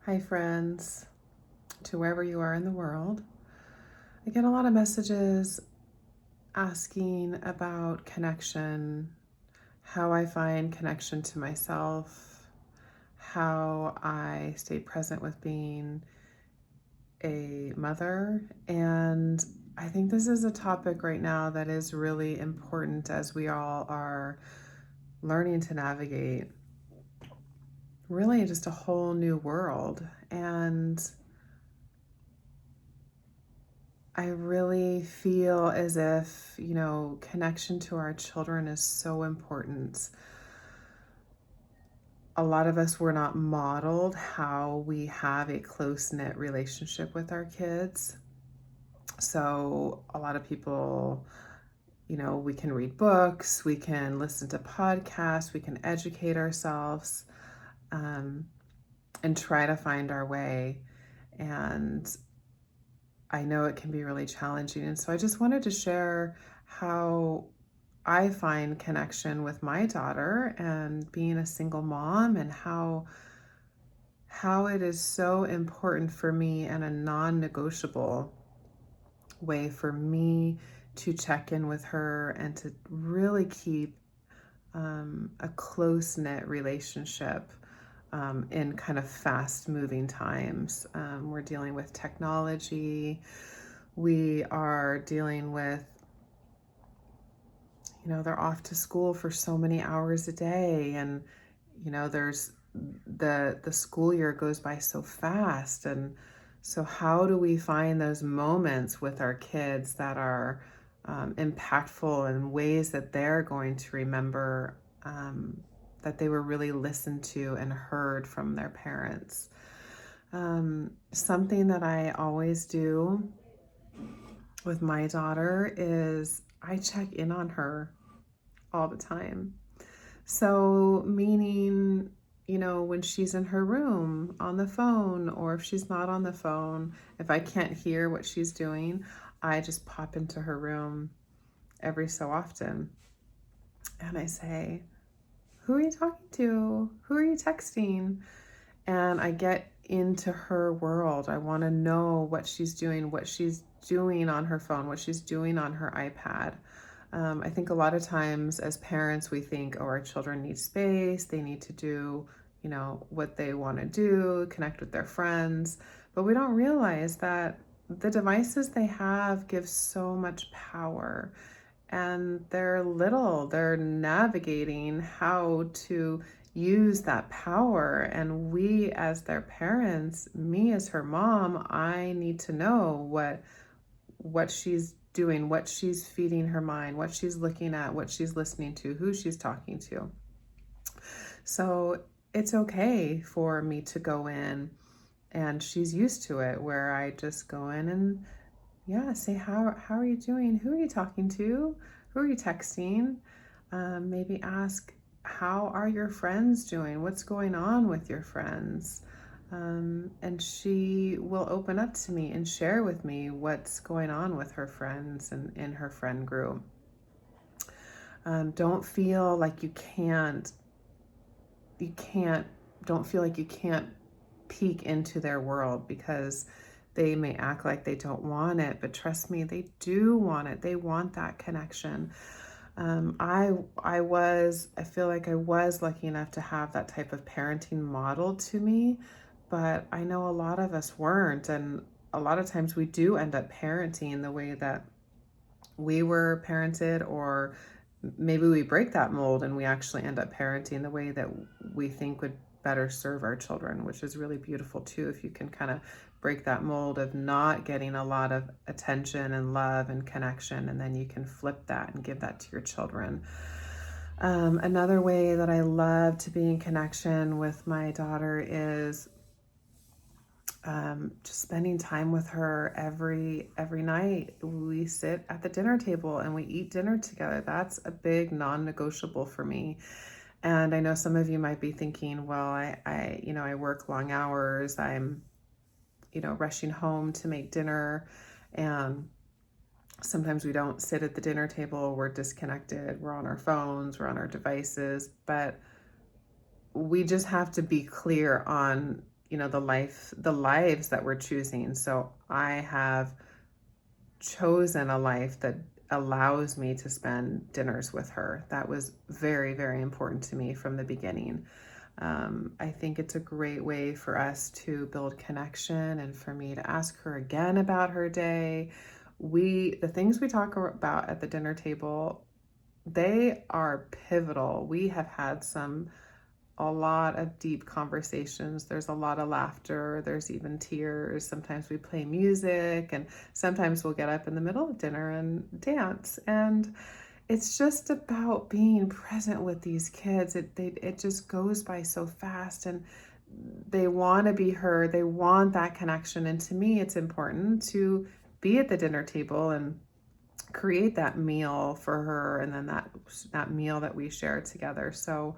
Hi, friends, to wherever you are in the world. I get a lot of messages asking about connection, how I find connection to myself, how I stay present with being a mother. And I think this is a topic right now that is really important as we all are learning to navigate really just a whole new world. And I really feel as if, connection to our children is so important. A lot of us were not modeled how we have a close-knit relationship with our kids. So a lot of people, we can read books, we can listen to podcasts, we can educate ourselves, and try to find our way. And I know it can be really challenging. And so I just wanted to share how I find connection with my daughter and being a single mom, and how it is so important for me and a non-negotiable way for me to check in with her and to really keep a close-knit relationship in kind of fast-moving times. We're dealing with technology. We are dealing with, they're off to school for so many hours a day, and there's the school year goes by so fast. And so how do we find those moments with our kids that are impactful in ways that they're going to remember, that they were really listened to and heard from their parents? Something that I always do with my daughter is I check in on her all the time. So, meaning, when she's in her room on the phone, or if she's not on the phone, if I can't hear what she's doing, I just pop into her room every so often. And I say, "Who are you talking to? Who are you texting?" And I get into her world. I want to know what she's doing on her phone, what she's doing on her iPad. I think a lot of times as parents, we think, oh, our children need space. They need to do, what they want to do, connect with their friends. But we don't realize that the devices they have give so much power, and they're navigating how to use that power. And we, as their parents, me as her mom, I need to know what she's doing, what she's feeding her mind, what she's looking at, what she's listening to, who she's talking to. So it's okay for me to go in, and she's used to it, where I just go in and say, how are you doing? Who are you talking to? Who are you texting? Maybe ask, how are your friends doing? What's going on with your friends? And she will open up to me and share with me what's going on with her friends and in her friend group. Don't feel like you can't, don't feel like you can't peek into their world, because they may act like they don't want it, but trust me, they do want it. They want that connection. I feel like I was lucky enough to have that type of parenting modeled to me, but I know a lot of us weren't. And a lot of times we do end up parenting the way that we were parented, or maybe we break that mold and we actually end up parenting the way that we think would better serve our children, which is really beautiful too, if you can kind of break that mold of not getting a lot of attention and love and connection, and then you can flip that and give that to your children. Another way that I love to be in connection with my daughter is just spending time with her every night. We sit at the dinner table and we eat dinner together. That's a big non-negotiable for me. And I know some of you might be thinking, well, I work long hours. I'm, rushing home to make dinner, and sometimes we don't sit at the dinner table. We're disconnected. We're on our phones, we're on our devices. But we just have to be clear on the lives that we're choosing. So I have chosen a life that allows me to spend dinners with her. That was very, very important to me from the beginning. I think it's a great way for us to build connection and for me to ask her again about her day. The things we talk about at the dinner table, they are pivotal. We have had a lot of deep conversations. There's a lot of laughter. There's even tears. Sometimes we play music, and sometimes we'll get up in the middle of dinner and dance. And it's just about being present with these kids. It just goes by so fast, and they want to be heard. They want that connection. And to me, it's important to be at the dinner table and create that meal for her, and then that meal that we share together. So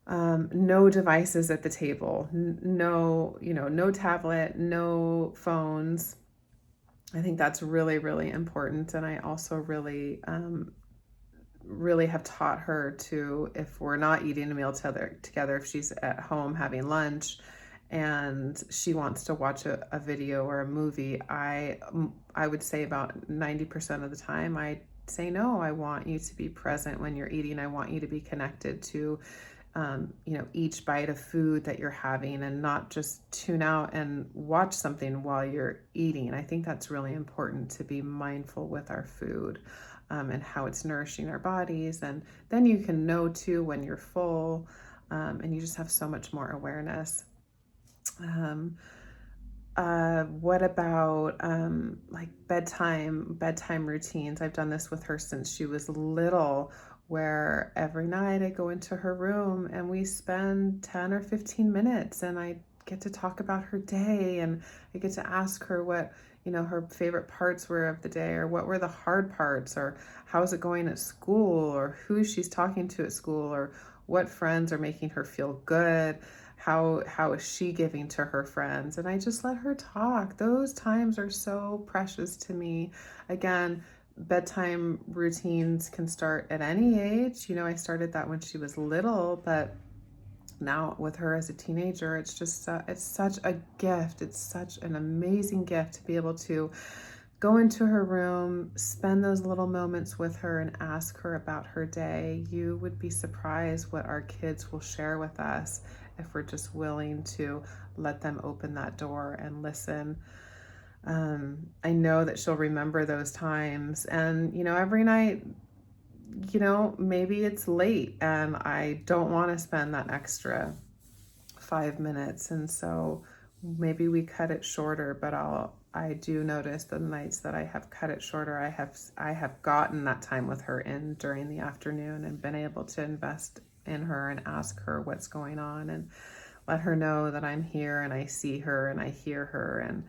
no devices at the table, no, no tablet, no phones. I think that's really, really important. And I also really have taught her to, if we're not eating a meal together, if she's at home having lunch and she wants to watch a video or a movie, I would say about 90% of the time I say, no, I want you to be present when you're eating. I want you to be connected to each bite of food that you're having, and not just tune out and watch something while you're eating. I think that's really important, to be mindful with our food and how it's nourishing our bodies. And then you can know too when you're full, and you just have so much more awareness. What about like bedtime routines? I've done this with her since she was little, where every night I go into her room and we spend 10 or 15 minutes, and I get to talk about her day, and I get to ask her what, her favorite parts were of the day, or what were the hard parts, or how's it going at school, or who she's talking to at school, or what friends are making her feel good. How is she giving to her friends? And I just let her talk. Those times are so precious to me. Again, bedtime routines can start at any age. I started that when she was little, but now with her as a teenager, it's just it's such a gift. It's such an amazing gift to be able to go into her room, spend those little moments with her, and ask her about her day. You would be surprised what our kids will share with us if we're just willing to let them open that door and listen. I know that she'll remember those times. And, every night, maybe it's late and I don't want to spend that extra 5 minutes. And so maybe we cut it shorter, but I do notice the nights that I have cut it shorter, I have gotten that time with her in during the afternoon and been able to invest in her and ask her what's going on and let her know that I'm here and I see her and I hear her, and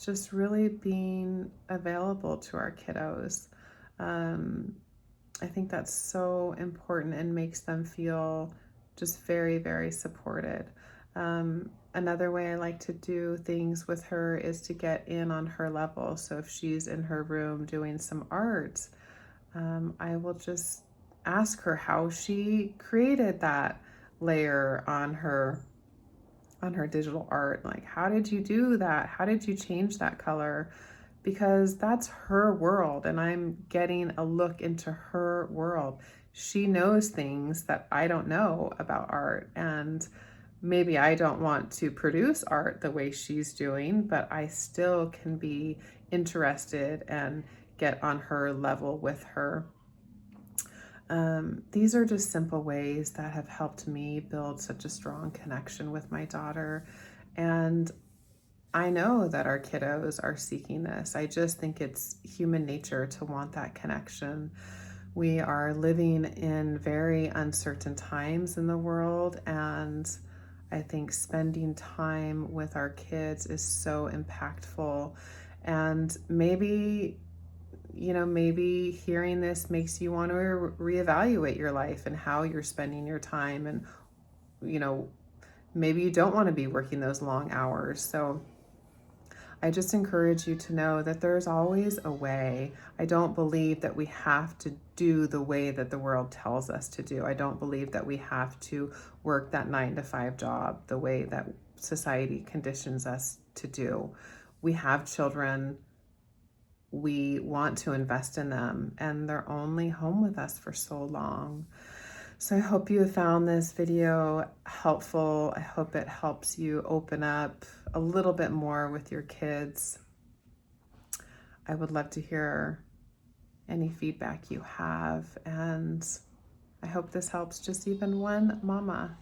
just really being available to our kiddos. I think that's so important and makes them feel just very, very supported. Another way I like to do things with her is to get in on her level. So if she's in her room doing some art, I will just ask her how she created that layer on her digital art. Like, how did you do that? How did you change that color? Because that's her world, and I'm getting a look into her world. She knows things that I don't know about art, and maybe I don't want to produce art the way she's doing, but I still can be interested and get on her level with her. These are just simple ways that have helped me build such a strong connection with my daughter. And I know that our kiddos are seeking this. I just think it's human nature to want that connection. We are living in very uncertain times in the world, and I think spending time with our kids is so impactful. And maybe hearing this makes you want to reevaluate your life and how you're spending your time. And, maybe you don't want to be working those long hours. So I just encourage you to know that there's always a way. I don't believe that we have to do the way that the world tells us to do. I don't believe that we have to work that 9 to 5 job the way that society conditions us to do. We have children. We want to invest in them, and they're only home with us for so long. So I hope you have found this video helpful. I hope it helps you open up a little bit more with your kids. I would love to hear any feedback you have, and I hope this helps just even one mama.